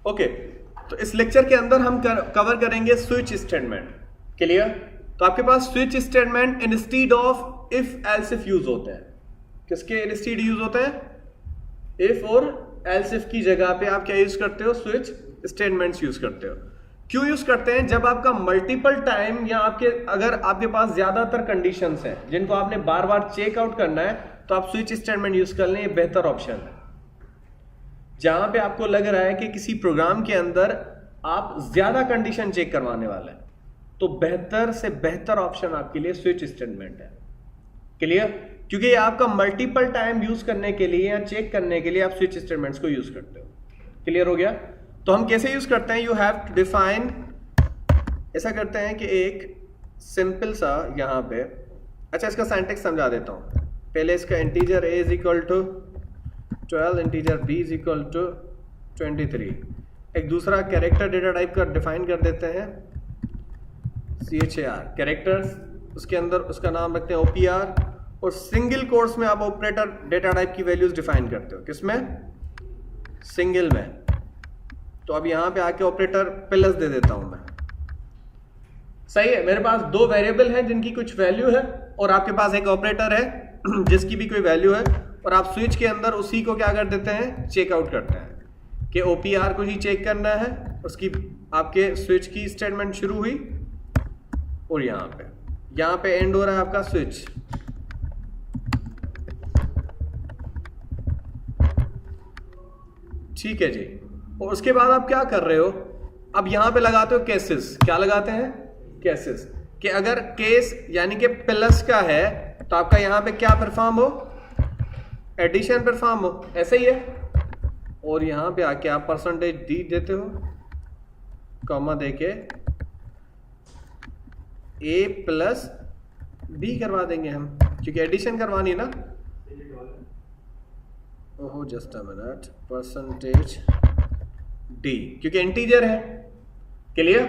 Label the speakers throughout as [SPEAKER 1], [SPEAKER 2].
[SPEAKER 1] Okay, तो इस lecture के अंदर हम कवर करेंगे स्विच स्टेटमेंट। क्लियर? तो आपके पास switch statement instead of if else if use होते हैं। किसके इंस्टीड यूज होते हैं? इफ और एल्स इफ की जगह पे आप क्या यूज करते हो? स्विच स्टेटमेंट्स यूज करते हो। क्यों यूज करते हैं? जब आपका मल्टीपल टाइम या अगर आपके पास ज्यादातर कंडीशंस हैं जिनको आपने बार बार चेक आउट करना है, तो आप स्विच स्टेटमेंट यूज कर लें, ये बेहतर ऑप्शन है। जहां पे आपको लग रहा है कि किसी प्रोग्राम के अंदर आप ज्यादा कंडीशन चेक करवाने वाले हैं, तो बेहतर से बेहतर ऑप्शन आपके लिए स्विच स्टेटमेंट है। क्लियर? क्योंकि ये आपका मल्टीपल टाइम यूज करने के लिए या चेक करने के लिए आप स्विच स्टेटमेंट्स को यूज करते हो। क्लियर हो गया? तो हम कैसे यूज करते हैं? यू हैव टू डिफाइन, ऐसा करते हैं कि एक सिंपल सा यहां पे, अच्छा इसका सिंटैक्स समझा देता हूं। पहले इसका integer a is equal to 12, integer b is equal to 23। एक दूसरा कैरेक्टर डेटा टाइप का डिफाइन कर देते हैं char कैरेक्टर्स, उसके अंदर उसका नाम रखते हैं opr, और सिंगल कोट्स में आप ऑपरेटर डेटा टाइप की वैल्यूज डिफाइन करते हो। किसमें? सिंगल में। तो अब यहां पे आके ऑपरेटर प्लस दे देता हूं मैं। सही है? मेरे पास दो वेरिएबल हैं जिनकी कुछ वैल्यू है, और आपके पास एक ऑपरेटर है जिसकी भी कोई वैल्यू है, और आप स्विच के अंदर उसी को क्या कर देते हैं? चेक आउट करते हैं कि OPR को ही चेक करना है, उसकी आपके स्विच की स्टेटमेंट शुरू हुई और यहां पे एंड हो रहा है आपका स्विच। ठीक है जी। और उसके बाद आप क्या कर रहे हो? अब यहां पे लगाते हो केसेस। क्या लगाते हैं? केसेस। कि अगर केस यानी कि प्लस का है तो आपका यहां पे क्या परफॉर्म हो? एडिशन परफॉर्म हो। ऐसे ही है। और यहां पे आके आप परसेंटेज डी देते हो, कॉमा देके a प्लस बी करवा देंगे हम, क्योंकि एडिशन करवानी है ना। ओहो just a minute, percentage D, क्योंकि इंटीजर है। क्लियर?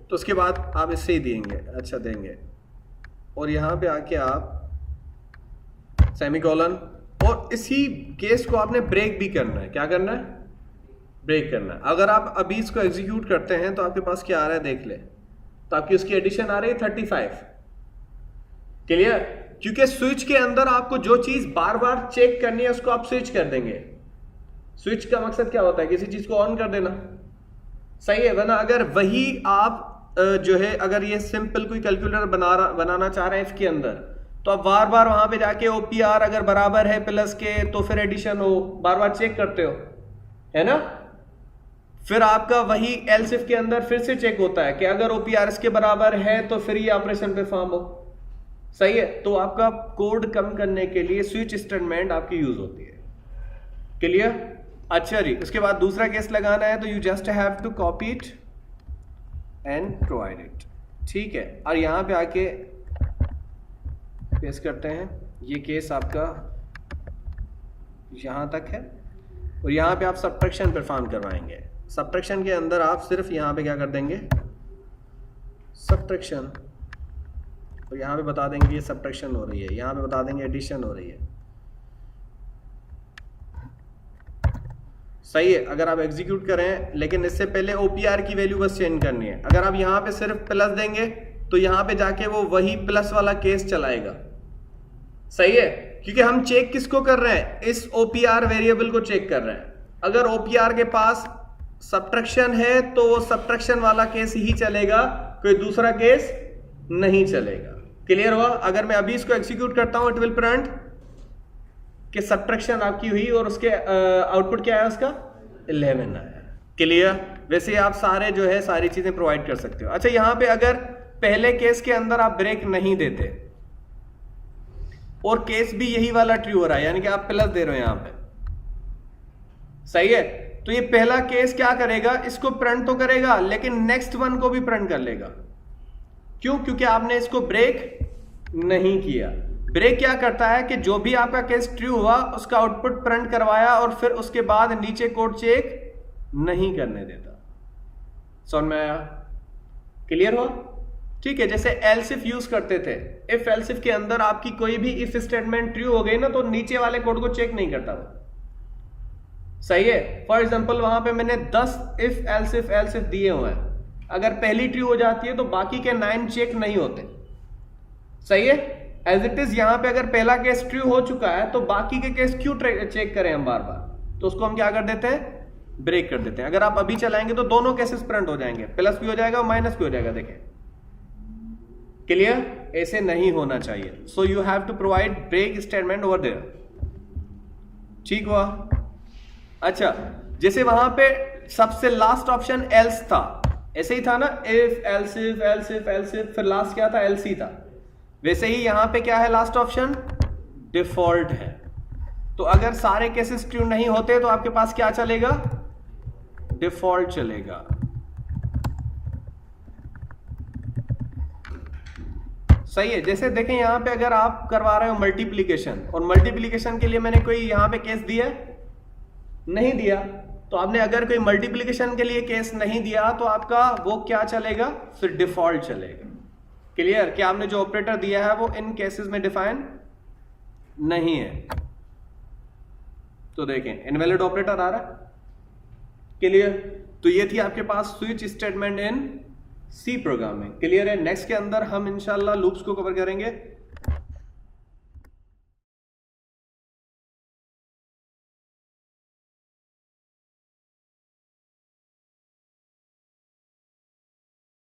[SPEAKER 1] तो उसके बाद आप इससे ही देंगे, अच्छा देंगे, और यहां पे आके आप सेमीकोलन, और इसी केस को आपने ब्रेक भी करना है। क्या करना है? ब्रेक करना है। अगर आप अभी इसको एग्जीक्यूट करते हैं तो आपके पास क्या आ रहा है देख ले, तो आपकी उसकी एडिशन आ रही है 35। क्लियर? क्योंकि स्विच के अंदर आपको जो चीज बार बार चेक करनी है उसको आप स्विच कर देंगे। स्विच का मकसद क्या होता है? किसी चीज को ऑन कर देना। सही है? वरना अगर वही आप जो है, अगर ये सिंपल कोई कैलकुलेटर बनाना चाह रहे हैं इसके अंदर, तो आप बार बार वहां पे जाके OPR अगर बराबर है प्लस के तो फिर एडिशन हो, बार बार चेक करते हो, है ना। फिर आपका वही एल्स इफ के अंदर फिर से चेक होता है कि अगर OPR इसके बराबर है तो फिर ये ऑपरेशन परफॉर्म हो। सही है? तो आपका कोड कम करने के लिए स्विच स्टेटमेंट आपकी यूज होती है। क्लियर? अच्छा जी। उसके बाद दूसरा केस लगाना है तो you just have to copy it and provide it. ठीक है? और यहां पे आके पेस्ट करते हैं। ये केस आपका यहां तक है, और यहां पे आप सब्ट्रैक्शन परफॉर्म करवाएंगे। सब्ट्रैक्शन के अंदर आप सिर्फ यहां पे क्या कर देंगे? सब्ट्रैक्शन, और यहां पे बता देंगे ये सब्ट्रैक्शन हो रही है, यहां पे बता देंगे एडिशन हो रही है। सही है? अगर आप एग्जीक्यूट करें, लेकिन इससे पहले OPR की वैल्यू बस चेंज करनी है। अगर आप यहां पे सिर्फ प्लस देंगे तो यहां पे जाके वो वही प्लस वाला केस चलाएगा। सही है? क्योंकि हम चेक किसको कर रहे हैं? इस OPR वेरिएबल को चेक कर रहे हैं। अगर OPR के पास सब्ट्रैक्शन है तो वो सब्ट्रैक्शन वाला केस ही चलेगा, कोई दूसरा केस नहीं चलेगा। क्लियर हुआ? अगर मैं अभी इसको एग्जीक्यूट करता हूं, इट विल प्रिंट कि सब्ट्रैक्शन आपकी हुई और उसके आउटपुट क्या है? उसका 11 आया। क्लियर? वैसे आप सारे जो है सारी चीजें प्रोवाइड कर सकते हो। अच्छा, यहां पे अगर पहले केस के अंदर आप ब्रेक नहीं देते और केस भी यही वाला ट्रू हो रहा है, यानी कि आप प्लस दे रहे हो यहां पे, सही है, तो ये पहला केस क्या करेगा? इसको प्रिंट तो करेगा, लेकिन नेक्स्ट वन को भी प्रिंट कर लेगा। क्यों? क्योंकि आपने इसको ब्रेक नहीं किया। ब्रेक क्या करता है कि जो भी आपका केस ट्रू हुआ उसका आउटपुट प्रिंट करवाया, और फिर उसके बाद नीचे कोड चेक नहीं करने देता। समझ में आया? क्लियर हुआ? ठीक है? जैसे एल्स इफ यूज करते थे, इफ एल्स इफ के अंदर आपकी कोई भी इफ स्टेटमेंट ट्रू हो गई ना, तो नीचे वाले कोड को चेक नहीं करता वो। सही है। फॉर एग्जाम्पल वहां पे मैंने 10 इफ एल्स इफ दिए हुए हैं, अगर पहली ट्रू हो जाती है तो बाकी के 9 चेक नहीं होते। सही है। एज इट इज यहां पे अगर पहला केस ट्रू हो चुका है तो बाकी के केस क्यों चेक करें हम बार बार, तो उसको हम क्या कर देते हैं, ब्रेक कर देते हैं। अगर आप अभी चलाएंगे तो दोनों केसेस प्रिंट हो जाएंगे, प्लस भी हो जाएगा माइनस भी हो जाएगा। देखें, क्लियर? ऐसे नहीं होना चाहिए। So you have to provide break statement over there. ठीक हुआ? अच्छा, जैसे वहां पे सबसे लास्ट ऑप्शन एल्स था, ऐसे ही था ना, if else if else if else if, फिर लास्ट क्या था, एल्स ही था। वैसे ही यहां पे क्या है, लास्ट ऑप्शन डिफॉल्ट है। तो अगर सारे केसेस ट्रू नहीं होते तो आपके पास क्या चलेगा, डिफॉल्ट चलेगा। सही है। जैसे देखें यहां पे अगर आप करवा रहे हो मल्टीप्लीकेशन, और मल्टीप्लीकेशन के लिए मैंने कोई यहां पे केस दिया, नहीं दिया, तो आपने अगर कोई मल्टीप्लीकेशन के लिए केस नहीं दिया तो आपका वो क्या चलेगा, फिर डिफॉल्ट चलेगा। क्लियर? कि आपने जो ऑपरेटर दिया है वो इन केसेस में डिफाइन नहीं है। तो देखें इनवैलिड ऑपरेटर आ रहा है। क्लियर? तो ये थी आपके पास switch statement in C programming. Clear है? नेक्स्ट के अंदर हम इंशाल्लाह लूप्स को कवर करेंगे।